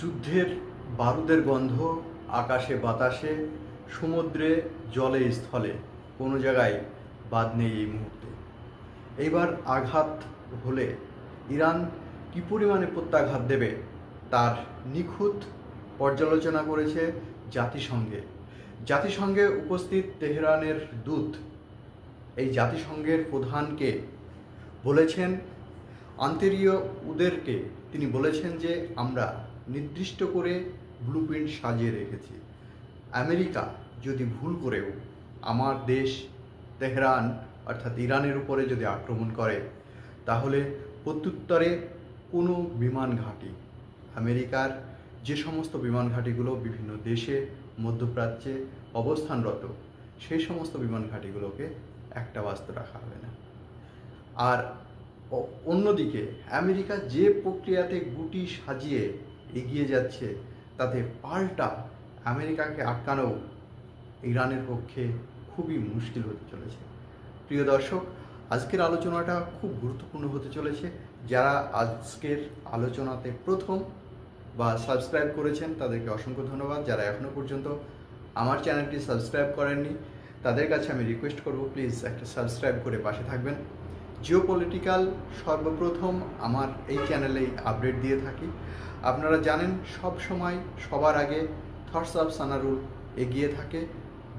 যুদ্ধের বারুদের গন্ধ আকাশে বাতাসে, সমুদ্রে জলে স্থলে, কোনো জায়গায় বাদ নেই এই মুহূর্তে। এইবার আঘাত হলে ইরান কী পরিমাণে প্রত্যাঘাত দেবে তার নিখুঁত পর্যালোচনা করেছে জাতিসংঘে। জাতিসংঘে উপস্থিত তেহরানের দূত এই জাতিসংঘের প্রধানকে বলেছেন, আন্তরীয় উদেরকে তিনি বলেছেন যে আমরা নির্দিষ্ট করে ব্লুপ্রিন্ট সাজিয়ে রেখেছি। আমেরিকা যদি ভুল করেও আমার দেশ তেহরান অর্থাৎ ইরানের উপরে যদি আক্রমণ করে, তাহলে প্রত্যুত্তরে কোনো বিমান ঘাঁটি, আমেরিকার যে সমস্ত বিমান ঘাঁটিগুলো বিভিন্ন দেশে মধ্যপ্রাচ্যে অবস্থানরত, সেই সমস্ত বিমান ঘাঁটিগুলোকে একটা বাস্ত রাখা হবে না। আর অন্যদিকে আমেরিকা যে প্রক্রিয়াতে গুটি সাজিয়ে এগিয়ে যাচ্ছে, তাতে পাল্টা আমেরিকাকে আটকানো ইরানের পক্ষে খুবই মুশকিল হতে চলেছে। প্রিয় দর্শক, আজকের আলোচনাটা খুব গুরুত্বপূর্ণ হতে চলেছে। যারা আজকের আলোচনাতে প্রথম বা সাবস্ক্রাইব করেছেন তাদেরকে অসংখ্য ধন্যবাদ। যারা এখনও পর্যন্ত আমার চ্যানেলটি সাবস্ক্রাইব করেননি তাদের কাছে আমি রিকোয়েস্ট করব, প্লিজ একটা সাবস্ক্রাইব করে পাশে থাকবেন। জিওপলিটিক্যাল সর্বপ্রথম আমার এই চ্যানেলেই আপডেট দিয়ে থাকি। আপনারা জানেন সব সময় সবার আগে থটস অফ সানারুল এগিয়ে থাকে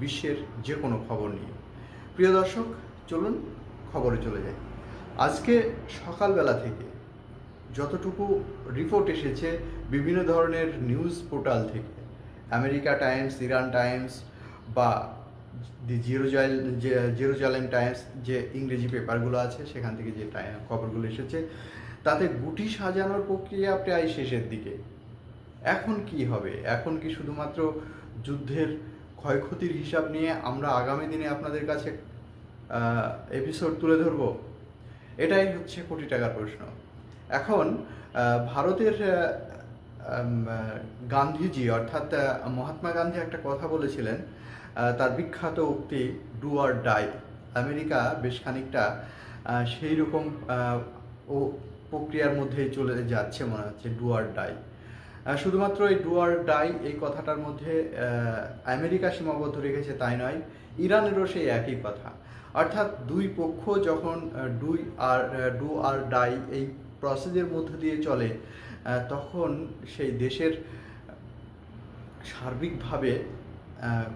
বিশ্বের যে কোনো খবর নিয়ে। প্রিয় দর্শক, চলুন খবরে চলে যাই। আজকে সকালবেলা থেকে যতটুকু রিপোর্ট এসেছে বিভিন্ন ধরনের নিউজ পোর্টাল থেকে, আমেরিকা টাইমস, ইরান টাইমস বা জেরুজালেম টাইমস, যে ইংরেজি পেপারগুলো আছে সেখান থেকে যে খবরগুলো এসেছে, তাতে গুটি সাজানোর প্রক্রিয়া প্রায় শেষের দিকে। এখন কি হবে? এখন কি শুধুমাত্র যুদ্ধের ক্ষয়ক্ষতির হিসাব নিয়ে আমরা আগামী দিনে আপনাদের কাছে এপিসোড তুলে ধরব? এটাই হচ্ছে কোটি টাকার প্রশ্ন। এখন ভারতের গান্ধীজি অর্থাৎ মহাত্মা গান্ধী একটা কথা বলেছিলেন, তার বিখ্যাত উক্তি ডু অর ডাই। আমেরিকা বেশ খানিকটা সেই রকম ও প্রক্রিয়ার মধ্যেই চলে যাচ্ছে মনে হচ্ছে, ডু অর ডাই। শুধুমাত্র এই ডু অর ডাই এই কথাটার মধ্যে আমেরিকা সীমাবদ্ধ রেখেছে তাই নয়, ইরানেরও সেই একই কথা। অর্থাৎ দুই পক্ষ যখন ডু আর ডাই এই প্রসেসের মধ্য দিয়ে চলে, তখন সেই দেশের সার্বিকভাবে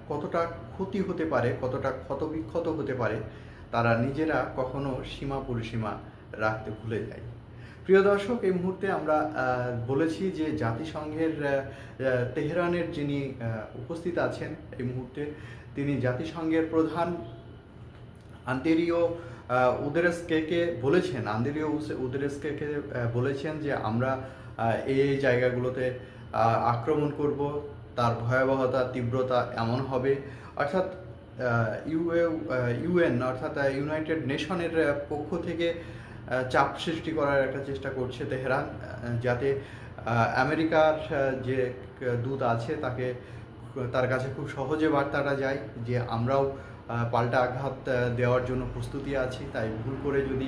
কতটা ক্ষতি হতে পারে, কতটা ক্ষতবিক্ষত হতে পারে, তারা নিজেরা কখনো সীমা পরিসীমা রাখতে ভুলে যায়। প্রিয় দর্শক, এই মুহূর্তে আমরা বলেছি যে জাতিসংঘের তেহরানের যিনি উপস্থিত আছেন এই মুহূর্তে, তিনি জাতিসংঘের প্রধান আন্তরীয় উদেরেসকে বলেছেন যে আমরা এই জায়গাগুলোতে আক্রমণ করব, তার ভয়াবহতা তীব্রতা এমন হবে, অর্থাৎ ইউএন অর্থাৎ ইউনাইটেড নেশনের পক্ষ থেকে চাপ সৃষ্টি করার একটা চেষ্টা করছে তেহরান, যাতে আমেরিকার যে দূত আছে তার কাছে খুব সহজে বার্তাটা যায় যে আমরাও পাল্টা আঘাত দেওয়ার জন্য প্রস্তুতি আছি। তাই ভুল করে যদি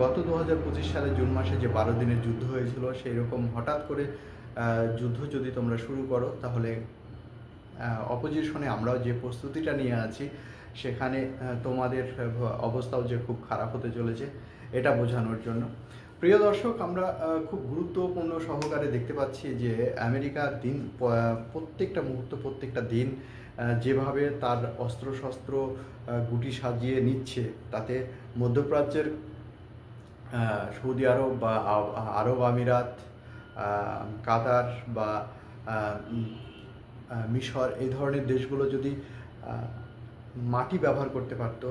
গত 2025 সালে জুন মাসে যে 12 দিনের যুদ্ধ হয়েছিল, সেই রকম হঠাৎ করে যুদ্ধ যদি তোমরা শুরু করো, তাহলে অপোজিশনে আমরাও যে প্রস্তুতিটা নিয়ে আছি সেখানে তোমাদের অবস্থাও যে খুব খারাপ হতে চলেছে, এটা বোঝানোর জন্য। প্রিয় দর্শক, আমরা খুব গুরুত্বপূর্ণ সহকারে দেখতে পাচ্ছি যে আমেরিকা প্রত্যেকটা মুহূর্ত, প্রত্যেকটা দিন যেভাবে তার অস্ত্রশস্ত্র গুটি সাজিয়ে নিচ্ছে, তাতে মধ্যপ্রাচ্যের সৌদি আরব বা আরব আমিরাত, কাতার বা মিশর, এই ধরনের দেশগুলো যদি মাটি ব্যবহার করতে পারতো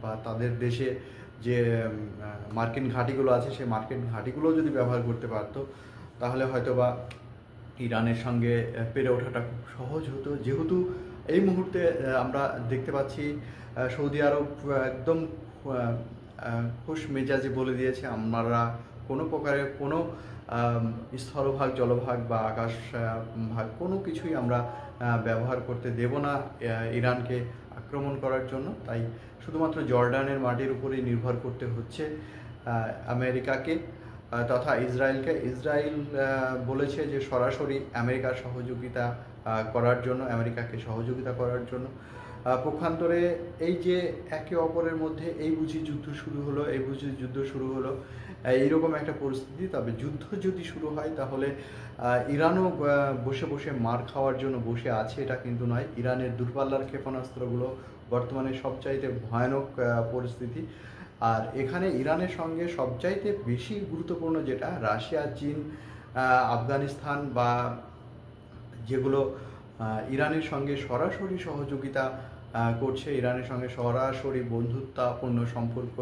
বা তাদের দেশে যে মার্কিন ঘাঁটিগুলো আছে সেই মার্কিন ঘাঁটিগুলো যদি ব্যবহার করতে পারতো, তাহলে হয়তো বা ইরানের সঙ্গে পেরে ওঠাটা খুব সহজ হতো। যেহেতু এই মুহূর্তে আমরা দেখতে পাচ্ছি সৌদি আরব একদম খুশ মেজাজে বলে দিয়েছে, আমরা কোনো প্রকারের কোনো স্থলভাগ, জলভাগ বা আকাশ ভাগ কোনো কিছুই আমরা ব্যবহার করতে দেব না ইরানকে আক্রমণ করার জন্য। তাই শুধুমাত্র জর্ডানের মাটির উপরেই নির্ভর করতে হচ্ছে আমেরিকাকে। তথা ইসরায়েলকে। ইসরায়েল বলেছে যে সরাসরি আমেরিকার সহযোগিতা করার জন্য, আমেরিকাকে সহযোগিতা করার জন্য। পক্ষান্তরে এই যে একে অপরের মধ্যে এই বুঝি যুদ্ধ শুরু হলো, এই বুঝি যুদ্ধ শুরু হলো, এইরকম একটা পরিস্থিতি। তবে যুদ্ধ যদি শুরু হয় তাহলে ইরানও বসে বসে মার খাওয়ার জন্য বসে আছে এটা কিন্তু নয়। ইরানের দূরপাল্লার ক্ষেপণাস্ত্রগুলো বর্তমানে সবচাইতে ভয়ানক পরিস্থিতি। আর এখানে ইরানের সঙ্গে সবচাইতে বেশি গুরুত্বপূর্ণ যেটা, রাশিয়া, চীন, আফগানিস্তান বা যেগুলো ইরানের সঙ্গে সরাসরি সহযোগিতা করছে, ইরানের সঙ্গে সরাসরি বন্ধুত্বপূর্ণ সম্পর্ক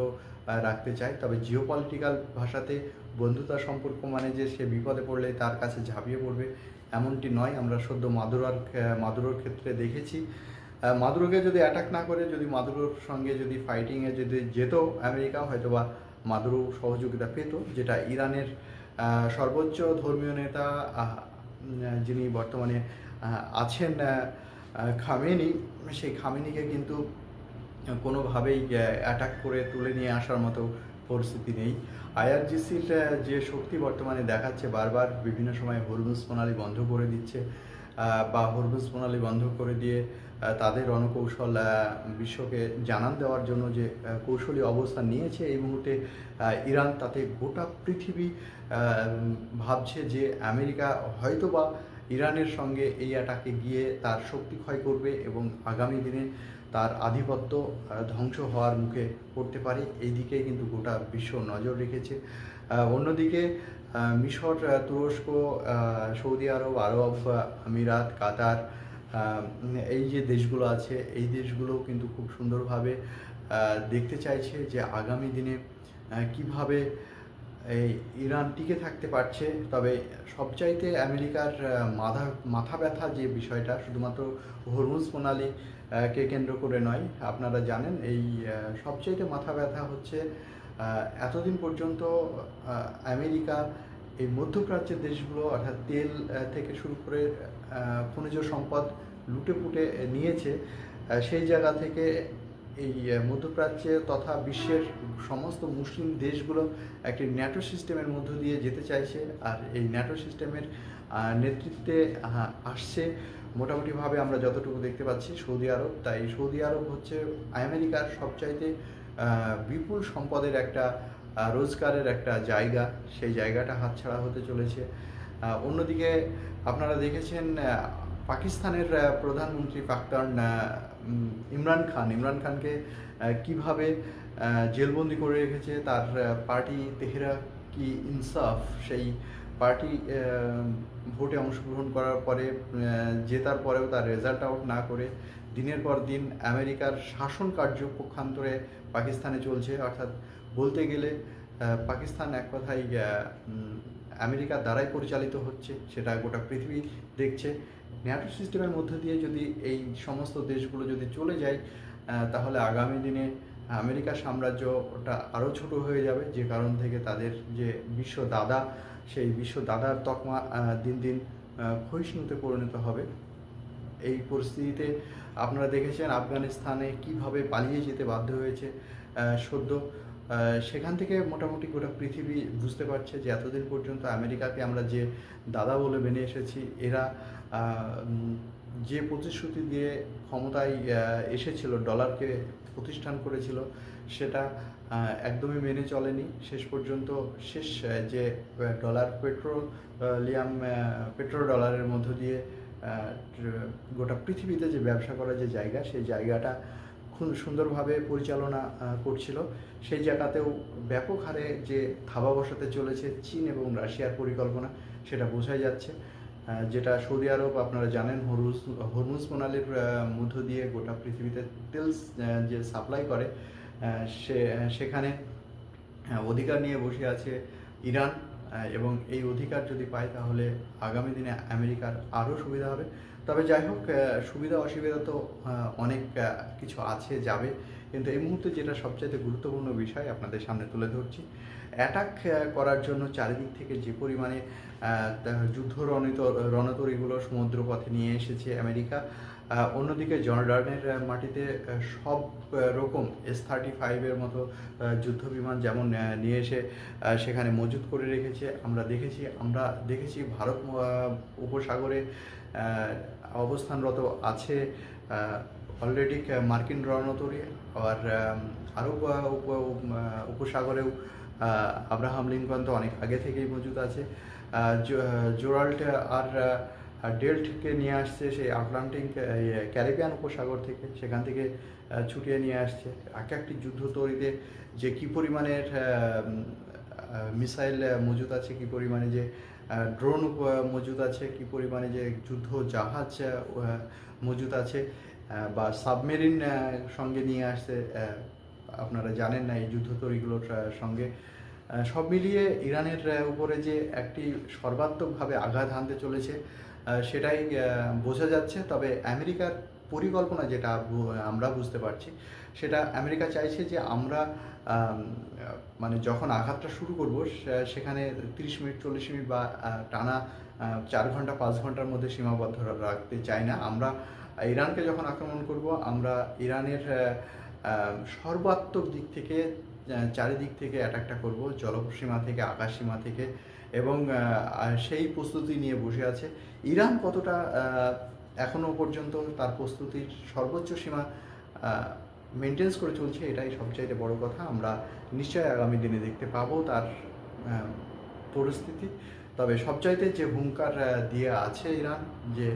রাখতে চায়। তবে জিওপলিটিক্যাল ভাষাতে বন্ধুতা সম্পর্ক মানে যে সে বিপদে পড়লে তার কাছে ঝাঁপিয়ে পড়বে এমনটি নয়। আমরা সদ্য মাদুরোর ক্ষেত্রে দেখেছি, মাদুরোকে যদি অ্যাটাক না করে, যদি মাদুরোর সঙ্গে যদি ফাইটিংয়ে যদি যেত আমেরিকা, হয়তো বা মাদুরো সহযোগিতা পেত। যেটা ইরানের সর্বোচ্চ ধর্মীয় নেতা যিনি বর্তমানে আছেন খামেনি, সেই খামেনিকে কিন্তু কোনোভাবেই অ্যাটাক করে তুলে নিয়ে আসার মতো পরিস্থিতি নেই। আইআরজিসির যে শক্তি বর্তমানে দেখাচ্ছে, বারবার বিভিন্ন সময় হরমুজ প্রণালী বন্ধ করে দিচ্ছে বা হরমুজ প্রণালী বন্ধ করে দিয়ে তাদের রণকৌশল বিশ্বকে জানান দেওয়ার জন্য যে কৌশলী অবস্থান নিয়েছে এই মুহূর্তে ইরান, তাতে গোটা পৃথিবী ভাবছে যে আমেরিকা হয়তোবা ইরানের সঙ্গে এই অ্যাটাকে গিয়ে তার শক্তি ক্ষয় করবে এবং আগামী দিনে তার আধিপত্য ধ্বংস হওয়ার মুখে পড়তে পারে। এই দিকে কিন্তু গোটা বিশ্ব নজর রেখেছে। অন্যদিকে মিশর, তুরস্ক, সৌদি আরব, আরব আমিরাত, কাতার, এই যে দেশগুলো আছে, এই দেশগুলো কিন্তু খুব সুন্দরভাবে দেখতে চাইছে যে আগামী দিনে কিভাবে এই ইরান টিকে থাকতে পারছে। তবে সবচাইতে আমেরিকার মাথা ব্যথা যে বিষয়টা, শুধুমাত্র হরমুজ প্রণালী কে কেন্দ্র করে নয়, আপনারা জানেন এই সবচাইতে মাথা ব্যথা হচ্ছে এতদিন পর্যন্ত আমেরিকা এই মধ্যপ্রাচ্যের দেশগুলো, অর্থাৎ তেল থেকে শুরু করে খনিজ সম্পদ লুটে পুটে নিয়েছে। সেই জায়গা থেকে এই মধ্যপ্রাচ্যে তথা বিশ্বের সমস্ত মুসলিম দেশগুলো একটি ন্যাটো সিস্টেমের মধ্য দিয়ে যেতে চাইছে। আর এই ন্যাটো সিস্টেমের নেতৃত্বে আসছে মোটামুটিভাবে আমরা যতটুকু দেখতে পাচ্ছি সৌদি আরব। তাই সৌদি আরব হচ্ছে আমেরিকার সবচাইতে বিপুল সম্পদের একটা রোজগারের একটা জায়গা, সেই জায়গাটা হাতছাড়া হতে চলেছে। অন্যদিকে আপনারা দেখেছেন পাকিস্তানের প্রধানমন্ত্রী প্রাক্তন ইমরান খানকে কিভাবে জেলবন্দি করে রেখেছে। তার পার্টি তেহরাক ই ইনসাফ, সেই পার্টি ভোটে অংশগ্রহণ করার পরে জেতার পরেও তার রেজাল্ট আউট না করে দিনের পর দিন আমেরিকার শাসন কার্য পক্ষান্তরে পাকিস্তানে চলছে। অর্থাৎ বলতে গেলে পাকিস্তান এক কথায় আমেরিকার দ্বারাই পরিচালিত হচ্ছে, সেটা গোটা পৃথিবী দেখছে। ন্যাটো সিস্টেমের মধ্য দিয়ে যদি এই সমস্ত দেশগুলো যদি চলে যায় তাহলে আগামী দিনে আমেরিকার সাম্রাজ্যটা আরও ছোট হয়ে যাবে, যে কারণ থেকে তাদের যে বিশ্ব দাদা, সেই বিশ্ব দাদার তকমা দিন দিন ক্ষয়িষ্ণুতে পরিণত হবে। এই পরিস্থিতিতে আপনারা দেখেছেন আফগানিস্তানে কিভাবে পালিয়ে যেতে বাধ্য হয়েছে সদ্য। সেখান থেকে মোটামুটি গোটা পৃথিবী বুঝতে পারছে যে এতদিন পর্যন্ত আমেরিকাকে আমরা যে দাদা বলে মেনে এসেছি, এরা যে প্রতিশ্রুতি দিয়ে ক্ষমতায় এসেছিল, ডলারকে প্রতিষ্ঠান করেছিল, সেটা একদমই মেনে চলেনি। শেষ পর্যন্ত যে ডলার পেট্রো ডলারের মধ্য দিয়ে গোটা পৃথিবীতে যে ব্যবসা করার যে জায়গা, সেই জায়গাটা খুব সুন্দরভাবে পরিচালনা করছিল, সেই জায়গাতেও ব্যাপক হারে যে থাবা বসাতে চলেছে চীন এবং রাশিয়ার পরিকল্পনা, সেটা বোঝাই যাচ্ছে। যেটা সৌদি আরব আপনারা জানেন হরমুজ প্রণালীর মধ্য দিয়ে গোটা পৃথিবীতে তেল যে সাপ্লাই করে, সেখানে অধিকার নিয়ে বসে আছে ইরান। এবং এই অধিকার যদি পায় তাহলে আগামী দিনে আমেরিকার আরও সুবিধা হবে। তবে যাই হোক, সুবিধা অসুবিধা তো অনেক কিছু আছে, যাবে। কিন্তু এই মুহূর্তে যেটা সবচাইতে গুরুত্বপূর্ণ বিষয় আপনাদের সামনে তুলে ধরছি, অ্যাটাক করার জন্য চারিদিক থেকে যে পরিমাণে যুদ্ধ রণতরীগুলো সমুদ্রপথে নিয়ে এসেছে আমেরিকা, অন্যদিকে জর্ডানের মাটিতে সব রকম S-35-এর মতো যুদ্ধ বিমান যেমন নিয়ে এসে সেখানে মজুত করে রেখেছে। আমরা দেখেছি ভারত উপসাগরে অবস্থানরত আছে অলরেডি মার্কিন রণতরী, আর আরও উপসাগরেও আব্রাহাম লিঙ্কন তো অনেক আগে থেকেই মজুদ আছে। জোরাল্ট আর ডেল্টকে নিয়ে আসছে সেই আটলান্টিক ক্যারিবিয়ান উপসাগর থেকে, সেখান থেকে ছুটিয়ে নিয়ে আসছে। একটি যুদ্ধ তৈরিতে যে কী পরিমাণের মিসাইল মজুদ আছে, কী পরিমাণে যে ড্রোন মজুদ আছে, কী পরিমাণে যে যুদ্ধ জাহাজ মজুদ আছে বা সাবমেরিন সঙ্গে নিয়ে আসছে, আপনারা জানেন না এই যুদ্ধ তৈরিগুলোর সঙ্গে। সব মিলিয়ে ইরানের উপরে যে একটি সর্বাত্মকভাবে আঘাত হানতে চলেছে সেটাই বোঝা যাচ্ছে। তবে আমেরিকার পরিকল্পনা যেটা আমরা বুঝতে পারছি, সেটা আমেরিকা চাইছে যে আমরা মানে যখন আঘাতটা শুরু করব সেখানে 30 মিনিট 40 মিনিট বা টানা 4 ঘন্টা 5 ঘন্টার মধ্যে সীমাবদ্ধ রাখতে চাই না। আমরা ইরানকে যখন আক্রমণ করব, আমরা ইরানের সর্বাত্মক দিক থেকে চারিদিক থেকে অ্যাটাকটা করব, জলসীমা থেকে আকাশ সীমা থেকে, এবং সেই প্রস্তুতি নিয়ে বসে আছে। ইরান কতটা এখনও পর্যন্ত তার প্রস্তুতির সর্বোচ্চ সীমা মেনটেন্স করে চলছে, এটাই সবচাইতে বড় কথা। আমরা নিশ্চয়ই আগামী দিনে দেখতে পাবো তার পরিস্থিতি। তবে সবচাইতে যে হুঙ্কার দিয়ে আছে ইরান, যে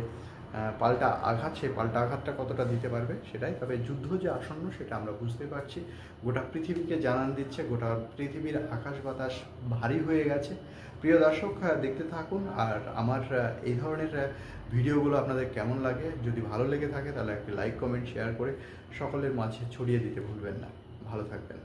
পাল্টা আঘাত, সেই পাল্টা আঘাতটা কতটা দিতে পারবে সেটাই। তবে যুদ্ধ যে আসন্ন সেটা আমরা বুঝতে পারছি, গোটা পৃথিবীকে জানান দিচ্ছে, গোটা পৃথিবীর আকাশ বাতাস ভারী হয়ে গেছে। প্রিয় দর্শক, দেখতে থাকুন। আর আমার এই ধরনের ভিডিওগুলো আপনাদের কেমন লাগে, যদি ভালো লেগে থাকে তাহলে একটি লাইক কমেন্ট শেয়ার করে সকলের মাঝে ছড়িয়ে দিতে ভুলবেন না। ভালো থাকবেন।